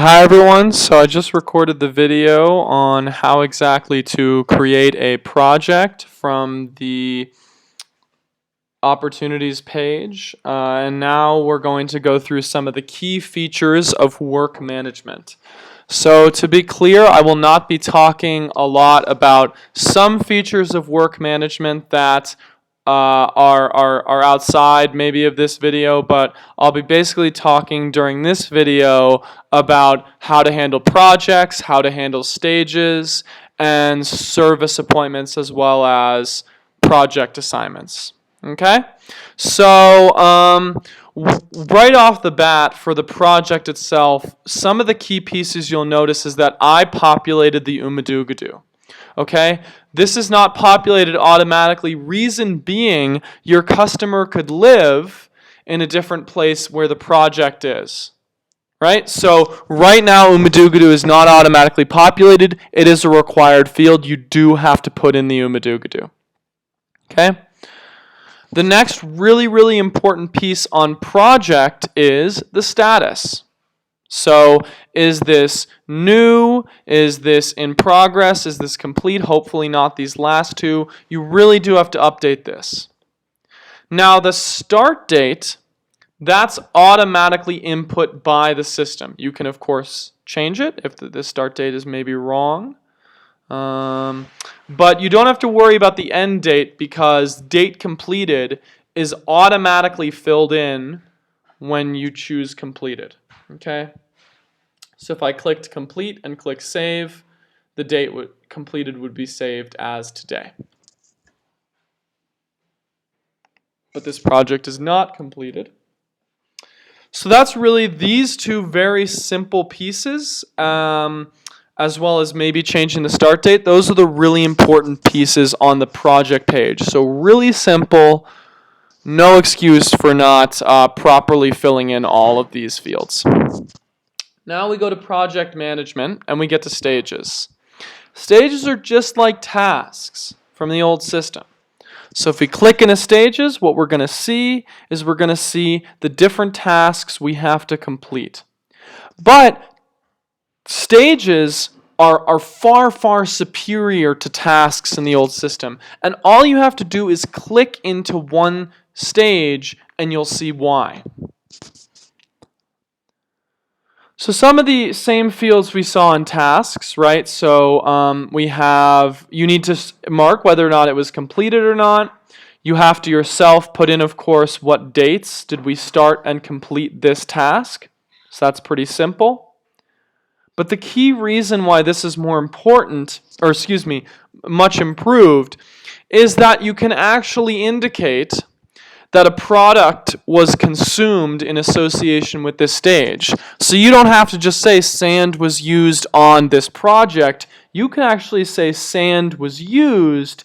Hi everyone, so I just recorded the video on how exactly to create a project from the opportunities page, and now we're going to go through some of the key features of work management. So to be clear, I will not be talking a lot about some features of work management that are outside maybe of this video, but I'll be basically talking during this video about how to handle projects, how to handle stages, and service appointments as well as project assignments. Okay? So, right off the bat for the project itself, some of the key pieces you'll notice is that I populated the Umadugadoo. Okay? This is not populated automatically. Reason being, your customer could live in a different place where the project is. Right? So right now Umadugadoo is not automatically populated. It is a required field. You do have to put in the Umadugadoo. Okay? The next really important piece on project is the status. So is this new? Is this in progress? Is this complete? Hopefully not these last two. You really do have to update this. Now the start date, that's automatically input by the system. You can of course change it if the start date is maybe wrong. But you don't have to worry about the end date because date completed is automatically filled in when you choose completed. Okay? So if I clicked complete and click save, the date completed would be saved as today. But this project is not completed. So that's really these two very simple pieces, as well as maybe changing the start date. Those are the really important pieces on the project page. So really simple, no excuse for not properly filling in all of these fields. Now we go to project management and we get to stages. Stages are just like tasks from the old system. So if we click into stages, what we're going to see is we're going to see the different tasks we have to complete. But stages are far superior to tasks in the old system. And all you have to do is click into one stage and you'll see why. So some of the same fields we saw in tasks, right? So you need to mark whether or not it was completed or not. You have to yourself put in, of course, what dates did we start and complete this task. So that's pretty simple. But the key reason why this is more important, much improved, is that you can actually indicate that a product was consumed in association with this stage. So you don't have to just say sand was used on this project. You can actually say sand was used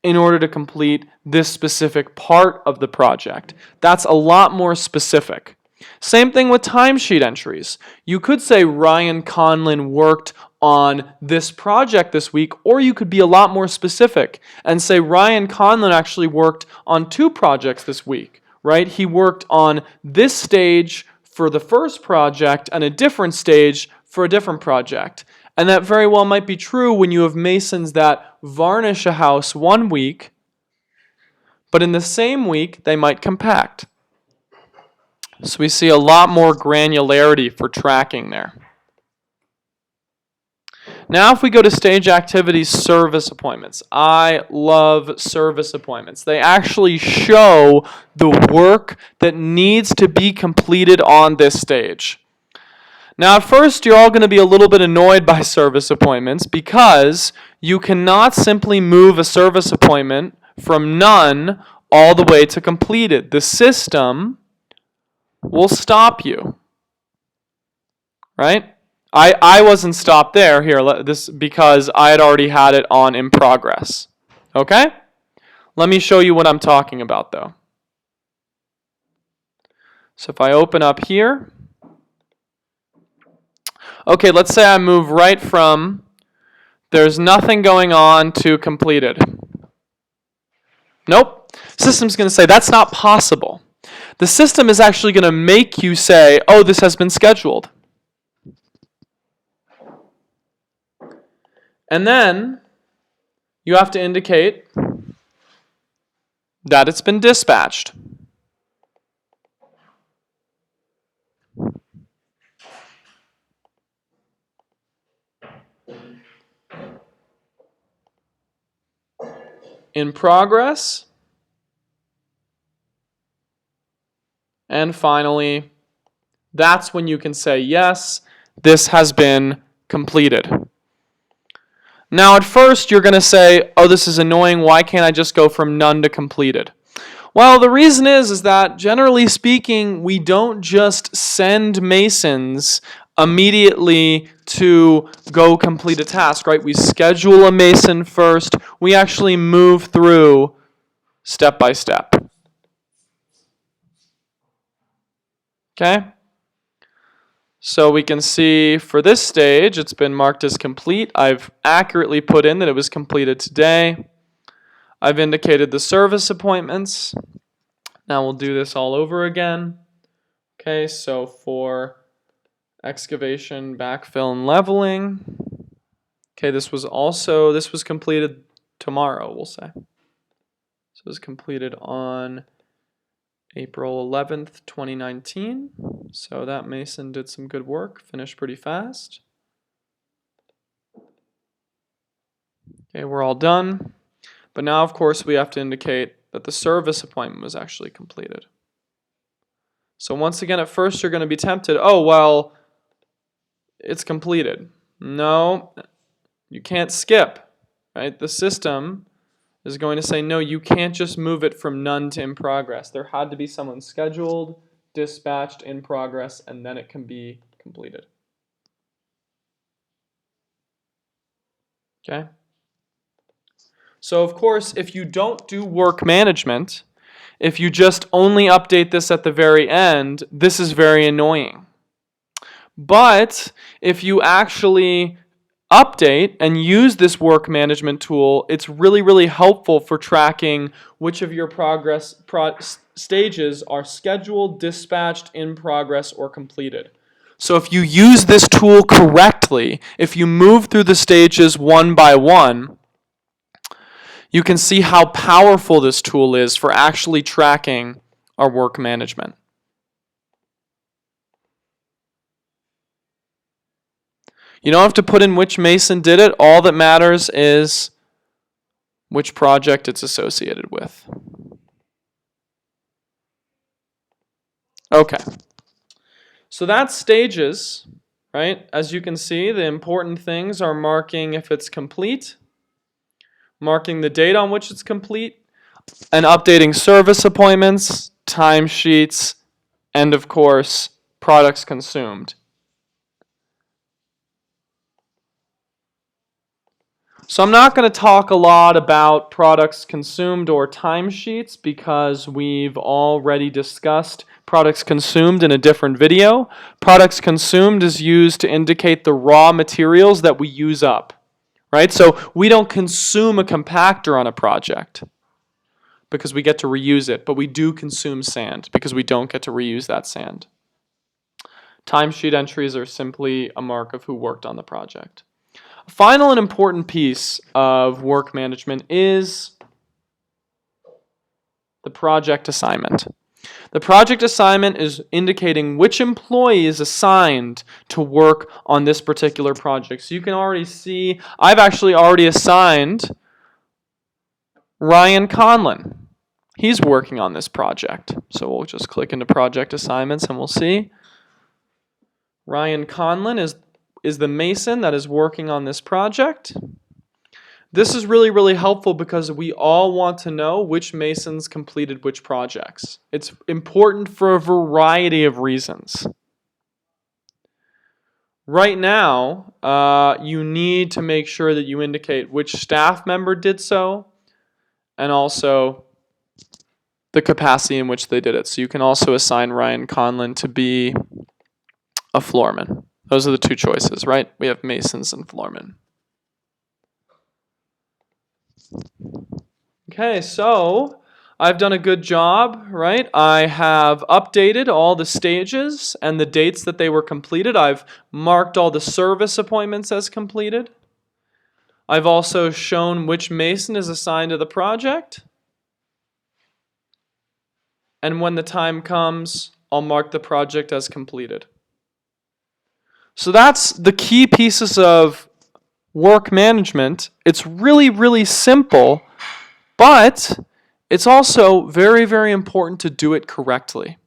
in order to complete this specific part of the project. That's a lot more specific. Same thing with timesheet entries. You could say Ryan Conlon worked on this project this week, or you could be a lot more specific and say Ryan Conlon actually worked on 2 projects this week, right? He worked on this stage for the first project and a different stage for a different project. And that very well might be true when you have masons that varnish a house one week, but in the same week they might compact. So we see a lot more granularity for tracking there. Now if we go to stage activities, service appointments. I love service appointments. They actually show the work that needs to be completed on this stage. Now at first you're all going to be a little bit annoyed by service appointments because you cannot simply move a service appointment from none all the way to completed. The system will stop you. Right? I wasn't stopped there because I had already had it on in progress. Okay? Let me show you what I'm talking about though. So if I open up here, okay, let's say I move right from there's nothing going on to completed. Nope. System's going to say that's not possible. The system is actually going to make you say, oh, this has been scheduled. And then you have to indicate that it's been dispatched. In progress. And finally, that's when you can say, yes, this has been completed. Now, at first, you're going to say, oh, this is annoying. Why can't I just go from none to completed? Well, the reason is that generally speaking, we don't just send Masons immediately to go complete a task, right? We schedule a Mason first. We actually move through step by step. Okay? So we can see for this stage, it's been marked as complete. I've accurately put in that it was completed today. I've indicated the service appointments. Now we'll do this all over again. Okay, so for excavation, backfill, and leveling. Okay, this was completed tomorrow, we'll say. So it was completed on April 11th, 2019. So that Mason did some good work, finished pretty fast. Okay, we're all done. But now, of course, we have to indicate that the service appointment was actually completed. So once again, at first you're going to be tempted, oh, well, it's completed. No, you can't skip, right? The system is going to say, no, you can't just move it from none to in progress. There had to be someone scheduled, dispatched, in progress, and then it can be completed. Okay? So, of course, if you don't do work management, if you just only update this at the very end, this is very annoying. But if you actually update and use this work management tool, it's really, really helpful for tracking which of your stages are scheduled, dispatched, in progress, or completed. So if you use this tool correctly, if you move through the stages one by one, you can see how powerful this tool is for actually tracking our work management. You don't have to put in which Mason did it. All that matters is which project it's associated with. Okay. So that's stages, right? As you can see, the important things are marking if it's complete, marking the date on which it's complete, and updating service appointments, timesheets, and of course, products consumed. So I'm not going to talk a lot about products consumed or timesheets because we've already discussed products consumed in a different video. Products consumed is used to indicate the raw materials that we use up, right? So we don't consume a compactor on a project because we get to reuse it, but we do consume sand because we don't get to reuse that sand. Timesheet entries are simply a mark of who worked on the project. A final and important piece of work management is the project assignment. The project assignment is indicating which employee is assigned to work on this particular project. So you can already see, I've actually already assigned Ryan Conlon. He's working on this project. So we'll just click into project assignments and we'll see. Ryan Conlon is the Mason that is working on this project. This is really, really helpful because we all want to know which Masons completed which projects. It's important for a variety of reasons. Right now, you need to make sure that you indicate which staff member did so and also the capacity in which they did it. So you can also assign Ryan Conlon to be a floorman. Those are the two choices, right? We have Masons and floormen. Okay, so I've done a good job, right? I have updated all the stages and the dates that they were completed. I've marked all the service appointments as completed. I've also shown which mason is assigned to the project. And when the time comes, I'll mark the project as completed. So that's the key pieces of work management. It's really, really simple, but it's also very, very important to do it correctly.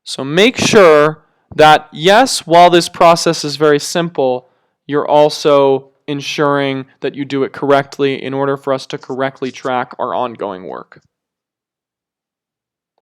So make sure that, yes, while this process is very simple, you're also ensuring that you do it correctly in order for us to correctly track our ongoing work.